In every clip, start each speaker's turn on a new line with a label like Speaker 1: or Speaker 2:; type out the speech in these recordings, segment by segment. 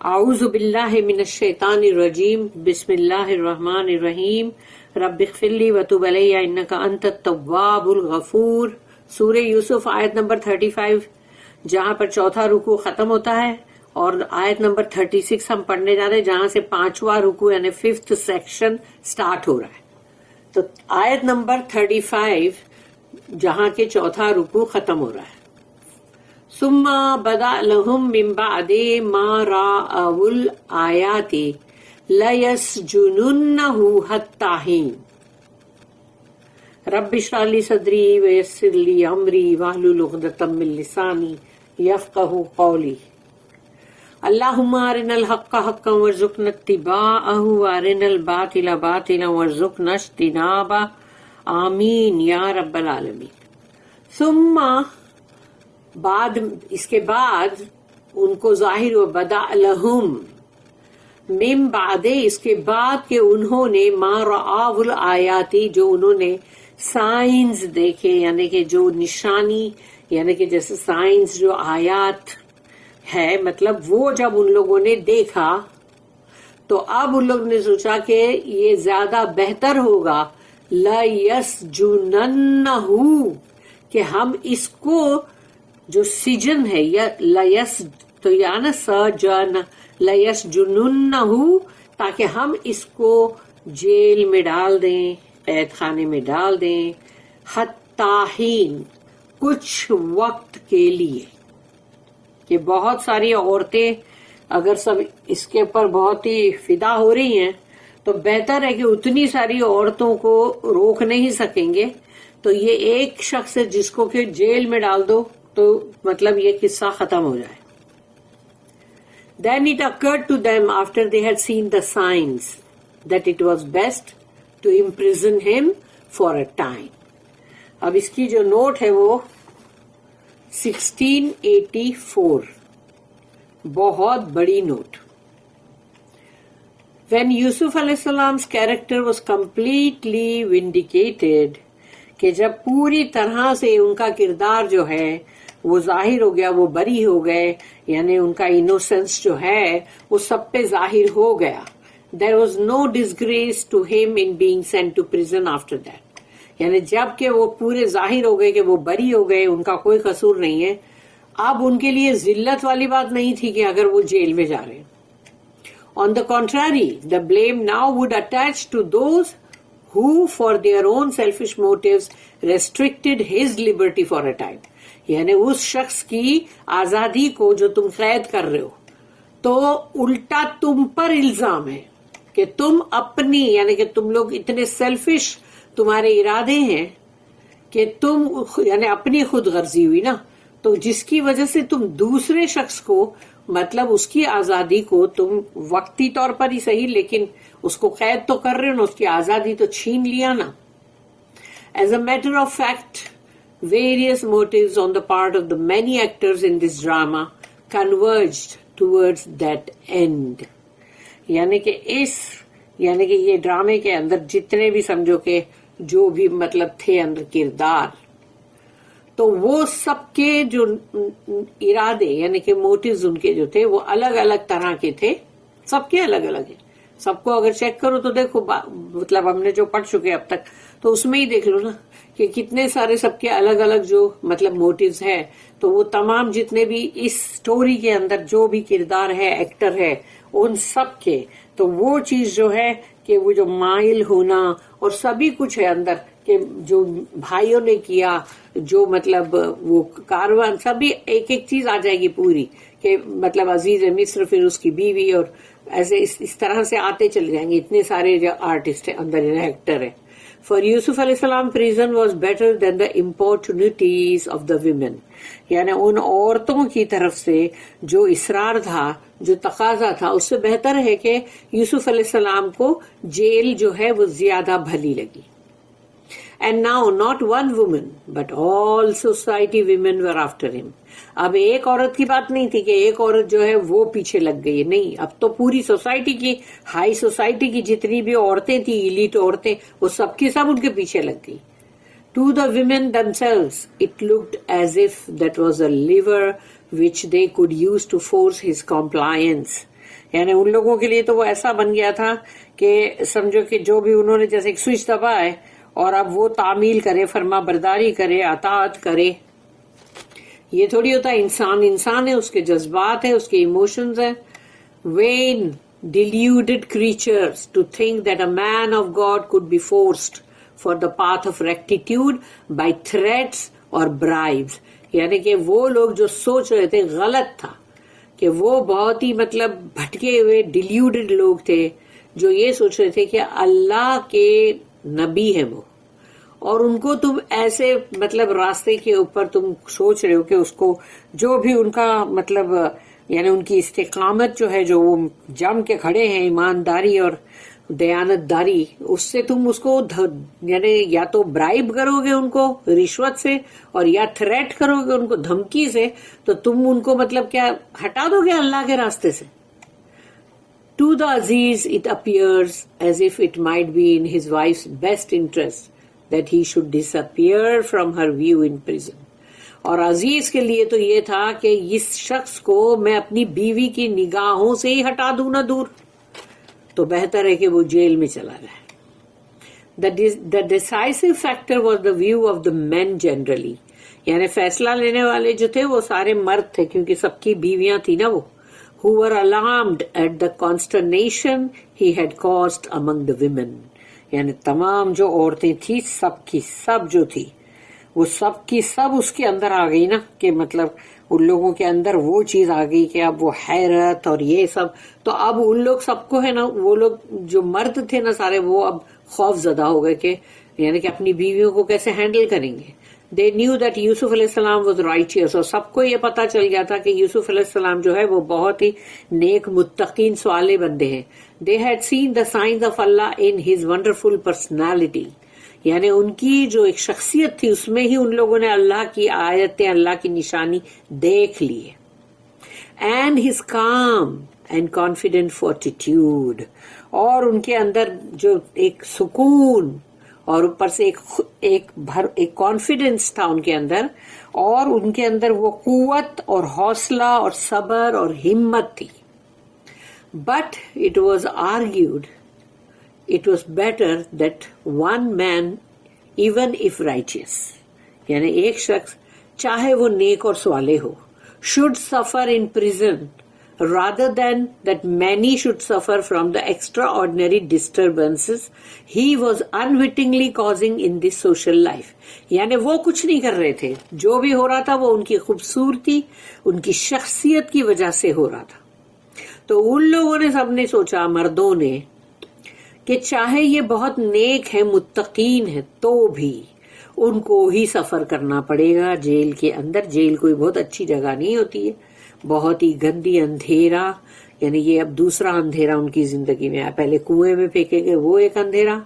Speaker 1: اعوذ باللہ من الشیطان الرجیم بسم اللہ الرحمن الرحیم رب اغفر لی وتب علی انک انت التواب الغفور. سورہ یوسف آیت نمبر 35 جہاں پر چوتھا رکوع ختم ہوتا ہے اور آیت نمبر 36 ہم پڑھنے جا رہے ہیں جہاں سے پانچواں رکوع یعنی 5th سیکشن سٹارٹ ہو رہا ہے. تو آیت نمبر 35 جہاں کے چوتھا رکوع ختم ہو رہا ہے. ثم بدا لهم من بعد ما رأوا الآيات ليسجننه حتى حين. رب اشرح لي صدري ويسر لي أمري واحلل عقدة من لساني يفقهوا قولي. اللهم أرنا الحق حقا وارزقنا اتباعه وأرنا الباطل باطلا وارزقنا اجتنابه. آمین یا رب العالمین. ثم بعد اس کے بعد ان کو ظاہر و بدا لہم من بعد اس کے بعد کہ انہوں نے ما رآو الآیاتی جو انہوں نے سائنس دیکھے یعنی کہ جو نشانی یعنی کہ جیسے سائنس جو آیات ہے مطلب وہ جب ان لوگوں نے دیکھا تو اب ان لوگوں نے سوچا کہ یہ زیادہ بہتر ہوگا لَيَسْجُنَنَّهُ کہ ہم اس کو جو سجن ہے یا لیس تو یا نا سجن لیسجننہ تاکہ ہم اس کو جیل میں ڈال دیں قید خانے میں ڈال دیں حتی حین کچھ وقت کے لیے. کہ بہت ساری عورتیں اگر سب اس کے اوپر بہت ہی فدا ہو رہی ہیں تو بہتر ہے کہ اتنی ساری عورتوں کو روک نہیں سکیں گے تو یہ ایک شخص ہے جس کو کہ جیل میں ڈال دو تو مطلب یہ قصہ ختم ہو جائے. Then it occurred to them after they had seen the signs that it was best to imprison him for a time. اب اس کی جو نوٹ ہے وہ 1684 بہت بڑی نوٹ. When Yusuf علیہ السلام's character was completely vindicated کہ جب پوری طرح سے ان کا کردار جو ہے وہ ظاہر ہو گیا وہ بری ہو گئے یعنی ان کا انوسنس جو ہے وہ سب پہ ظاہر ہو گیا. There was no disgrace to him in being sent to prison after that. یعنی جب کہ وہ پورے ظاہر ہو گئے کہ وہ بری ہو گئے ان کا کوئی قصور نہیں ہے اب ان کے لیے ذلت والی بات نہیں تھی کہ اگر وہ جیل میں جا رہے ہیں. On the contrary, the blame now would attach to those who for their own selfish motives restricted his liberty for a time. یعنی اس شخص کی آزادی کو جو تم قید کر رہے ہو تو الٹا تم پر الزام ہے کہ تم اپنی یعنی کہ تم لوگ اتنے سیلفش تمہارے ارادے ہیں کہ تم یعنی اپنی خود غرضی ہوئی نا تو جس کی وجہ سے تم دوسرے شخص کو مطلب اس کی آزادی کو تم وقتی طور پر ہی صحیح لیکن اس کو قید تو کر رہے ہو نا اس کی آزادی تو چھین لیا نا. As a matter of fact, various motives on the part of the many actors in this drama converged towards that end. یعنی کہ یہ ڈرامے کے اندر جتنے بھی سمجھو کہ جو بھی مطلب تھے اندر کردار تو وہ سب کے جو ارادے یعنی کہ موٹیوز ان کے جو تھے وہ الگ الگ طرح کے تھے. سب کے الگ الگ ہیں. سب کو اگر چیک کرو تو دیکھو مطلب ہم نے جو پڑھ چکے اب تک تو اس میں ہی دیکھ لو نا کہ کتنے سارے سب کے الگ الگ جو مطلب موٹیوز ہے تو وہ تمام جتنے بھی اس سٹوری کے اندر جو بھی کردار ہے ایکٹر ہے ان سب کے تو وہ چیز جو ہے کہ وہ جو مائل ہونا اور سبھی کچھ ہے اندر کہ جو بھائیوں نے کیا جو مطلب وہ کاروان سبھی ایک ایک چیز آ جائے گی پوری کہ مطلب عزیز مصر پھر اس کی بیوی اور ایسے اس طرح سے آتے چلے جائیں گے اتنے سارے جو آرٹسٹ ہیں اندر ایکٹر ہیں. For Yusuf علیہ السلام prison was better than the importunities of the women. یعنی ان عورتوں کی طرف سے جو اصرار تھا جو تقاضا تھا اس سے بہتر ہے کہ یوسف علیہ السلام کو جیل جو ہے وہ زیادہ بھلی لگی. And now not one woman but all society women were after him. اب ایک عورت کی بات نہیں تھی کہ ایک عورت جو ہے وہ پیچھے لگ گئی نہیں اب تو پوری سوسائٹی کی ہائی سوسائٹی کی جتنی بھی عورتیں تھیں ایلیٹ عورتیں وہ سب کی سب ان کے پیچھے لگ گئی. To the women themselves it looked as if that was a lever which they could use to force his compliance. یعنی ان لوگوں کے لیے تو وہ ایسا بن گیا تھا کہ سمجھو کہ جو بھی انہوں نے جیسے ایک سوئچ دبائے اور اب وہ تعمیل کرے، فرما برداری کرے، اطاعت کرے. یہ تھوڑی ہوتا ہے انسان ہے، اس کے جذبات ہیں، اس کے ایموشنز ہیں. vain deluded creatures to think that a man of God could be forced for the path of rectitude by threats or bribes. یعنی کہ وہ لوگ جو سوچ رہے تھے غلط تھا، کہ وہ بہت ہی مطلب بھٹکے ہوئے ڈیلیوڈڈ لوگ تھے جو یہ سوچ رہے تھے کہ اللہ کے نبی ہے وہ، اور ان کو تم ایسے مطلب راستے کے اوپر تم سوچ رہے ہو کہ اس کو جو بھی ان کا مطلب یعنی ان کی استقامت جو ہے، جو وہ جم کے کھڑے ہیں ایمانداری اور دیانت داری، اس سے تم اس کو یعنی یا تو برائب کرو گے ان کو رشوت سے، اور یا تھریٹ کرو گے ان کو دھمکی سے، تو تم ان کو مطلب کیا ہٹا دو گے اللہ کے راستے سے. To the Aziz it appears as if it might be in his wife's best interest that he should disappear from her view in prison. اور عزیز کے لیے تو یہ تھا کہ اس شخص کو میں اپنی بیوی کی نگاہوں سے ہی ہٹا دوں نہ دور، تو بہتر ہے کہ وہ جیل میں چلا جائے. The decisive factor was the view of the men generally. یعنی فیصلہ لینے والے جو تھے وہ سارے مرد تھے، کیونکہ سب کی بیویاں تھی نا وہ. Who were alarmed at the consternation he had caused among the women. یعنی تمام جو عورتیں تھی سب کی سب جو تھی وہ سب کی سب اس کے اندر آ گئی نا، کہ مطلب ان لوگوں کے اندر وہ چیز آ گئی کہ اب وہ حیرت اور یہ سب، تو اب ان لوگ سب کو ہے نا، وہ لوگ جو مرد تھے نا سارے، وہ اب خوف زدہ ہو گئے کہ یعنی کہ اپنی بیویوں کو کیسے ہینڈل کریں گے. They knew that یوسف علیہ السلام was righteous، اور سب کو یہ پتا چل گیا تھا کہ یوسف علیہ السلام جو ہے وہ بہت ہی نیک متقین صالح بندے ہیں. They had seen the signs of Allah in his wonderful personality. یعنی ان کی جو ایک شخصیت تھی اس میں ہی ان لوگوں نے اللہ کی آیتیں، اللہ کی نشانی دیکھ لی ہے. And his calm and confident fortitude، اور ان کے اندر جو ایک سکون اور اوپر سے ایک کانفیڈنس تھا ان کے اندر، اور ان کے اندر وہ قوت اور حوصلہ اور صبر اور ہمت تھی. But it was argued it was better that one man, even if righteous، یعنی ایک شخص چاہے وہ نیک اور صالح ہو، should suffer in prison rather than that many should suffer from the extraordinary disturbances he was unwittingly causing in this social life. یعنی وہ کچھ نہیں کر رہے تھے، جو بھی ہو رہا تھا وہ ان کی خوبصورتی، ان کی شخصیت کی وجہ سے ہو رہا تھا. تو ان لوگوں نے سب نے سوچا، مردوں نے، کہ چاہے یہ بہت نیک ہے، متقین ہے، تو بھی ان کو ہی سفر کرنا پڑے گا جیل کے اندر. جیل کوئی بہت اچھی جگہ نہیں ہوتی ہے، بہت ہی گندی اندھیرا. یعنی یہ اب دوسرا اندھیرا ان کی زندگی میں آیا. پہلے کنویں میں پھینکے گئے وہ ایک اندھیرا،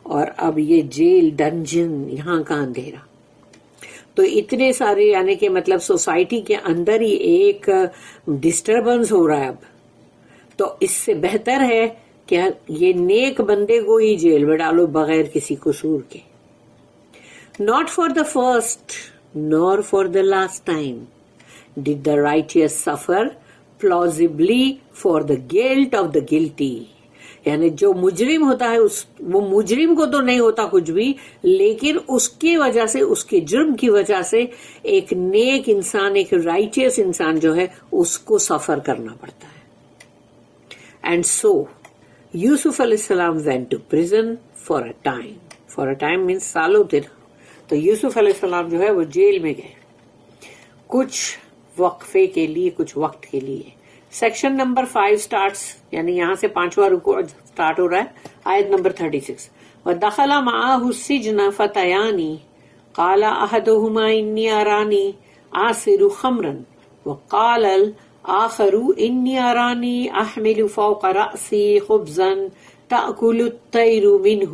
Speaker 1: اور اب یہ جیل ڈنجن یہاں کا اندھیرا. تو اتنے سارے یعنی کہ مطلب سوسائٹی کے اندر ہی ایک ڈسٹربنس ہو رہا ہے اب. تو اس سے بہتر ہے کہ یہ نیک بندے کو ہی جیل میں ڈالو بغیر کسی قصور کے. Not for the first nor for the last time did the righteous suffer plausibly for the guilt of the guilty. یعنی جو مجرم ہوتا ہے وہ مجرم کو تو نہیں ہوتا کچھ بھی، لیکن اس کی وجہ سے، اس کے جرم کی وجہ سے ایک نیک انسان، ایک رائچیس انسان جو ہے اس کو سفر کرنا پڑتا ہے. And so یوسف علیہ السلام went to prison for a time. For a time means سالوں تک. تو یوسف علیہ السلام جو ہے وہ جیل میں گئے کچھ وقفے کے لیے، کچھ وقت کے لیے. سیکشن نمبر 5 سٹارٹس، یعنی یہاں سے 5واں رکوع سٹارٹ ہو رہا ہے، آیت نمبر 36. وَدَخَلَ مَعَهُ السِّجْنَ فَتَيَانِ قَالَ أَحَدُهُمَا إِنِّي أَرَانِي أَعْصِرُ خَمْرًا وَقَالَ الْآخَرُ إِنِّي أَرَانِي أَحْمِلُ فَوْقَ رَأْسِي خُبْزًا تَأْكُلُ الطَّيْرُ مِنْهُ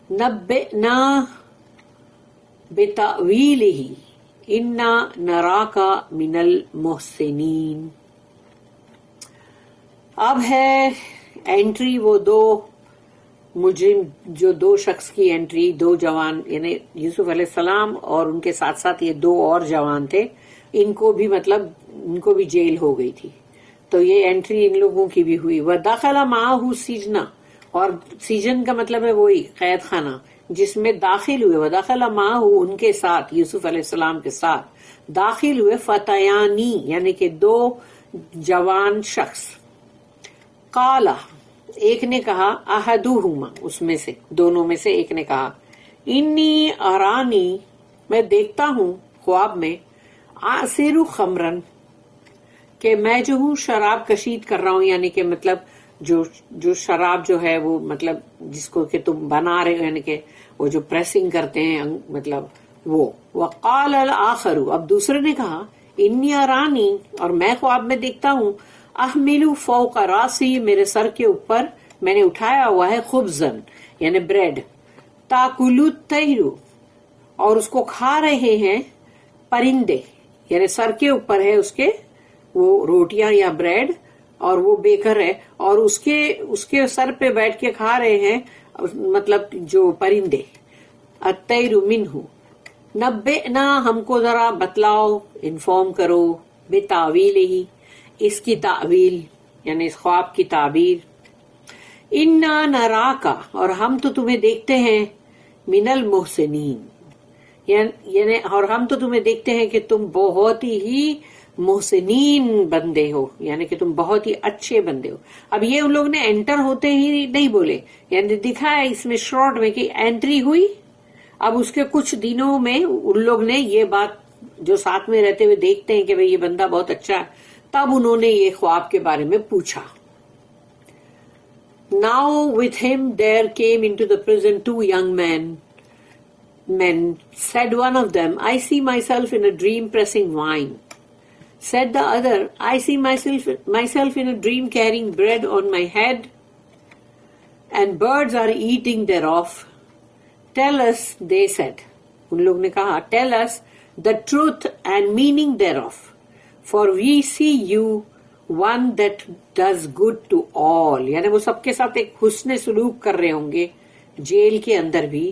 Speaker 1: نَبِّئْنَا بِتَأْوِيلِهِ إِنَّا نَرَاكَ مِنَ الْمُحْسِنِينَ. اب ہے انٹری وہ دو مجرم، جو دو شخص کی انٹری، دو جوان، یعنی یوسف علیہ السلام اور ان کے ساتھ ساتھ یہ دو اور جوان تھے. ان کو بھی مطلب ان کو بھی جیل ہو گئی تھی. تو یہ انٹری ان لوگوں کی بھی ہوئی. وَدَخَلَ مَعَهُ السِّجْنَ, اور سجن کا مطلب ہے وہی قید خانہ جس میں داخل ہوئے. وَدَخَلَ مَعَهُ, ان کے ساتھ, یوسف علیہ السلام کے ساتھ داخل ہوئے فتیانی, یعنی کہ دو جوان شخص. قَالَ, ایک نے کہا, احدہما, اس میں سے دونوں میں سے ایک نے کہا, انی ارانی, میں دیکھتا ہوں خواب میں, آسر خمرن, کہ میں جو ہوں شراب کشید کر رہا ہوں, یعنی کہ مطلب جو شراب جو ہے وہ مطلب جس کو کہ تم بنا رہے ہو, یعنی کہ وہ جو پریسنگ کرتے ہیں مطلب وہ. وقال الاخر, اب دوسرے نے کہا, انی ارانی, اور میں خواب میں دیکھتا ہوں, احمل فوق راسی, میرے سر کے اوپر میں نے اٹھایا ہوا ہے, خبزن, یعنی بریڈ, تاکل الطیر, اور اس کو کھا رہے ہیں پرندے, یعنی سر کے اوپر ہے اس کے وہ روٹیاں یا بریڈ, اور وہ بیکر ہے, اور اس کے سر پہ بیٹھ کے کھا رہے ہیں مطلب جو پرندے. الطیر منہ, نبئنا, ہم کو ذرا بتلاؤ, انفارم کرو, بتاویلہ, اس کی تعویل, یعنی اس خواب کی تعبیر. انا نراکا, اور ہم تو تمہیں دیکھتے ہیں, من المحسنین, یعنی اور ہم تو تمہیں دیکھتے ہیں کہ تم بہت ہی محسنین بندے ہو, یعنی کہ تم بہت ہی اچھے بندے ہو. اب یہ ان لوگ نے انٹر ہوتے ہی نہیں بولے, یعنی دکھایا اس میں شارٹ میں کہ انٹری ہوئی. اب اس کے کچھ دنوں میں ان لوگ نے یہ بات جو ساتھ میں رہتے ہوئے دیکھتے ہیں کہ بھئی یہ بندہ بہت اچھا ہے, تب انہوں نے یہ خواب کے بارے میں پوچھا. Now with him there came into the prison 2 young men. Said one of them, I see myself in a dream pressing wine. Said the other, I see myself in a dream carrying bread on my head, and birds are eating thereof. Tell us, they said. ان لوگ نے کہا, tell us the truth and meaning thereof. For we see you one that does good to all. یعنی وہ سب کے ساتھ ایک حسن سلوک کر رہے ہوں گے جیل کے اندر بھی,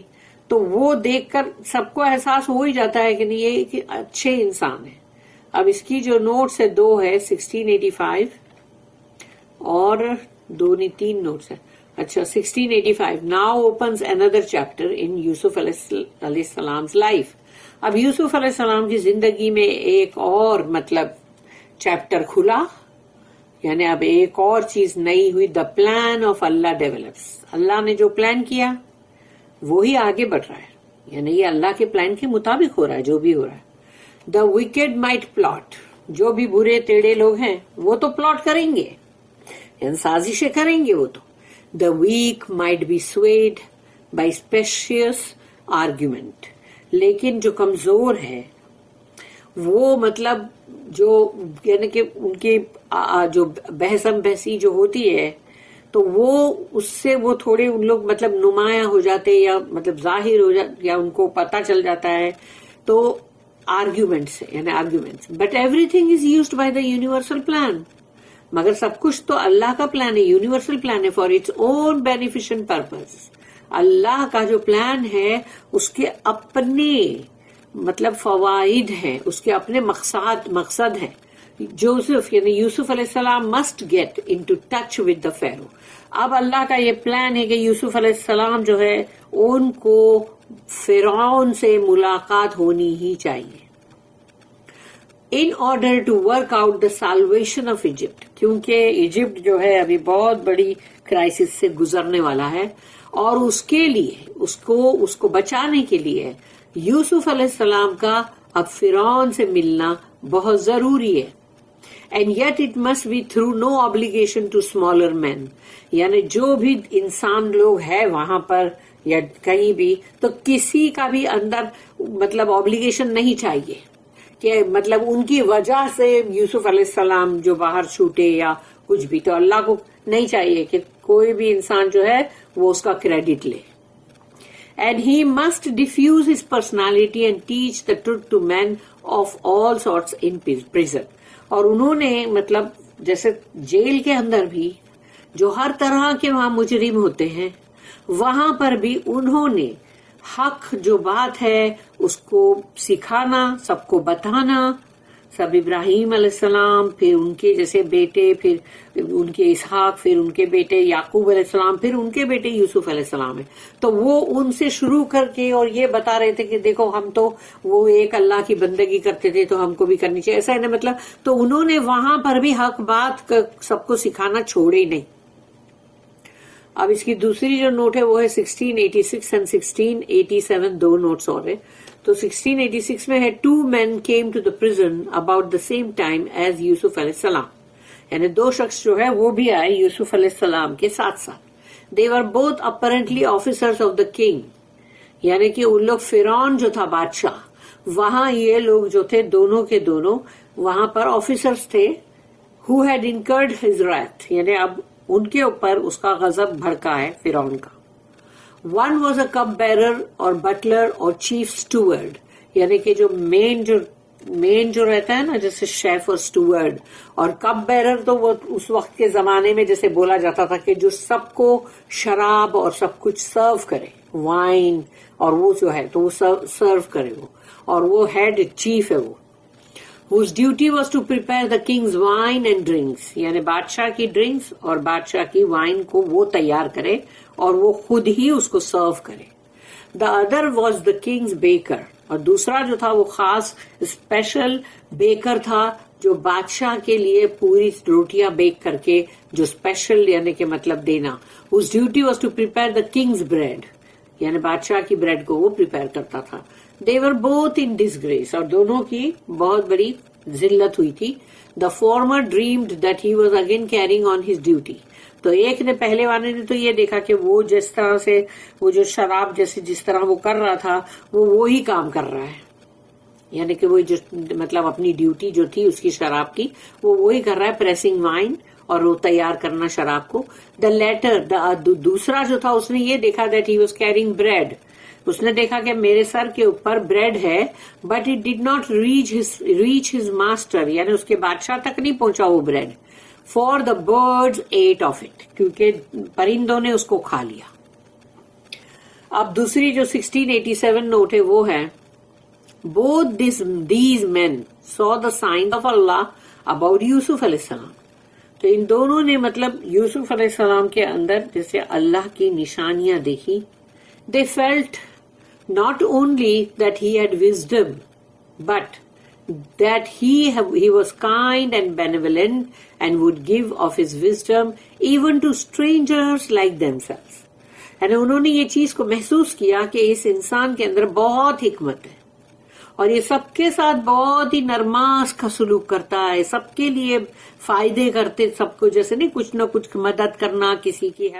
Speaker 1: تو وہ دیکھ کر سب کو احساس ہو ہی جاتا ہے کہ نہیں یہ کہ اچھے انسان ہے. اب اس کی جو نوٹس ہے 2 ہے, 1685 اور 3 نوٹس ہے. اچھا 1685. Now opens another chapter in یوسف علیہ السلام's life. اب یوسف علیہ السلام کی زندگی میں ایک اور مطلب چیپٹر کھلا, یعنی اب ایک اور چیز نئی ہوئی. The plan of Allah develops, Allah نے جو پلان کیا وہی آگے بڑھ رہا ہے, یعنی یہ اللہ کے پلان کے مطابق ہو رہا ہے جو بھی ہو رہا ہے. دا وکڈ مائٹ پلاٹ, جو بھی برے ٹیڑے لوگ ہیں وہ تو پلاٹ کریں گے, یعنی سازشیں کریں گے وہ تو. The weak might be swayed by species argument, لیکن جو کمزور ہے وہ مطلب جو یعنی کہ ان کی جو بحثم بحثی جو ہوتی ہے تو وہ اس سے وہ تھوڑے ان لوگ مطلب نمایاں ہو جاتے یا مطلب ظاہر ہو جاتے یا ان کو پتہ چل جاتا ہے, تو آرگیومنٹس یعنی arguments. But every thing is used by the universal plan, مگر سب کچھ تو اللہ کا پلان ہے, یونیورسل پلان ہے, فار اٹس اون بینیفیشن پرپز. اللہ کا جو پلان ہے اس کے اپنے مطلب فوائد ہیں, اس کے اپنے مقصد ہیں. جوزف یعنی یوسف علیہ السلام must get into touch with the Pharaoh. اب اللہ کا یہ پلان ہے کہ یوسف علیہ السلام جو ہے ان کو فرعون سے ملاقات ہونی ہی چاہیے, in order to work out the salvation of Egypt, کیونکہ ایجپٹ جو ہے ابھی بہت بڑی کرائسس سے گزرنے والا ہے, اور اس کے لیے اس کو بچانے کے لیے یوسف علیہ السلام کا اب فرعون سے ملنا بہت ضروری ہے. And yet it must be through no obligation to smaller men, یعنی جو بھی انسان لوگ ہے وہاں پر یا کہیں بھی, تو کسی کا بھی اندر مطلب obligation نہیں چاہیے کہ مطلب ان کی وجہ سے یوسف علیہ السلام جو باہر چھوٹے یا کچھ بھی, تو اللہ کو نہیں چاہیے کہ کوئی بھی انسان جو ہے وہ اس کا کریڈٹ لے. And he must diffuse his personality and teach the truth to men of all sorts in prison. اور انہوں نے مطلب جیسے جیل کے اندر بھی جو ہر طرح کے وہاں مجرم ہوتے ہیں وہاں پر بھی انہوں نے حق جو بات ہے اس کو سکھانا, سب کو بتانا, سب ابراہیم علیہ السلام، پھر ان کے جیسے بیٹے، پھر ان کے اسحاق، پھر ان کے بیٹے یعقوب علیہ السلام، پھر ان کے بیٹے یوسف علیہ السلام ہے. تو وہ ان سے شروع کر کے اور یہ بتا رہے تھے کہ دیکھو ہم تو وہ ایک اللہ کی بندگی کرتے تھے تو ہم کو بھی کرنی چاہیے، ایسا ہے نا. مطلب تو انہوں نے وہاں پر بھی حق بات سب کو سکھانا چھوڑے نہیں. اب اس کی دوسری جو نوٹ ہے وہ ہے 1686 and 1687، دو نوٹس اور ہے. تو 1686 میں ہے two men came to the prison about the same time as یوسف علیہ السلام، یعنی دو شخص جو ہے وہ بھی آئے یوسف علیہ السلام کے ساتھ ساتھ. They were both apparently officers of the king، یعنی کہ ان لوگ فرعون جو تھا بادشاہ، وہاں یہ لوگ جو تھے دونوں کے دونوں وہاں پر آفیسرز تھے. who had incurred his wrath، یعنی اب ان کے اوپر اس کا غضب بھڑکا ہے فرعون کا. One was a cup bearer اور بٹلر اور چیف اسٹوورڈ، یعنی کہ جو مین جو رہتا ہے نا جیسے شیف اور اسٹوورڈ، اور کپ بیرر تو وہ اس وقت کے زمانے میں جیسے بولا جاتا تھا کہ جو سب کو شراب اور سب کچھ سرو کرے، وائن اور وہ جو ہے تو وہ سرو کرے وہ، اور وہ ہیڈ چیف ہے وہ. whose duty was to prepare the king's wine and drinks، یعنی بادشاہ کی ڈرنکس اور بادشاہ کی وائن کو وہ تیار کرے اور وہ خود ہی اس کو سرو کرے. the other was the king's baker، اور دوسرا جو تھا وہ خاص اسپیشل بیکر تھا جو بادشاہ کے لیے پوری روٹیاں بیک کر کے جو اسپیشل یعنی کہ مطلب دینا. whose duty was to prepare the king's bread، یعنی بادشاہ کی بریڈ کو وہ پریپیئر کرتا تھا. They were both in disgrace، اور دونوں کی بہت بڑی ذلت ہوئی تھی. The former dreamed that he was again carrying on his duty، تو ایک نے پہلے والے نے تو یہ دیکھا کہ وہ جس طرح سے وہ جو شراب جیسے جس طرح وہ کر رہا تھا وہ وہی کام کر رہا ہے، یعنی کہ وہ جو مطلب اپنی ڈیوٹی جو تھی اس کی شراب کی وہ وہی کر رہا ہے، پریسنگ وائن اور وہ تیار کرنا شراب کو. The latter، دوسرا جو تھا اس نے یہ دیکھا that he was carrying bread، اس نے دیکھا کہ میرے سر کے اوپر بریڈ ہے، but it did not reach his master, یعنی اس کے بادشاہ تک نہیں پہنچا وہ bread. For the birds ate of it, کیونکہ پرندوں نے اس کو کھا لیا. اب دوسری جو 1687 نوٹ ہے وہ ہے both these men saw the signs of Allah about یوسف علیہ السلام. تو ان دونوں نے مطلب یوسف علیہ السلام کے اندر جیسے اللہ کی نشانیاں دیکھی. They felt not only that he had wisdom, but that he was kind and benevolent and would give of his wisdom even to strangers like themselves. یعنی انہوں نے یہ چیز کو محسوس کیا کہ اس انسان کے اندر بہت حکمت ہے اور یہ سب کے ساتھ بہت ہی نرماس کا سلوک کرتا ہے، سب کے لیے فائدے کرتے، سب کو جیسے نہیں کچھ نہ کچھ مدد کرنا، کسی کی ہیلپ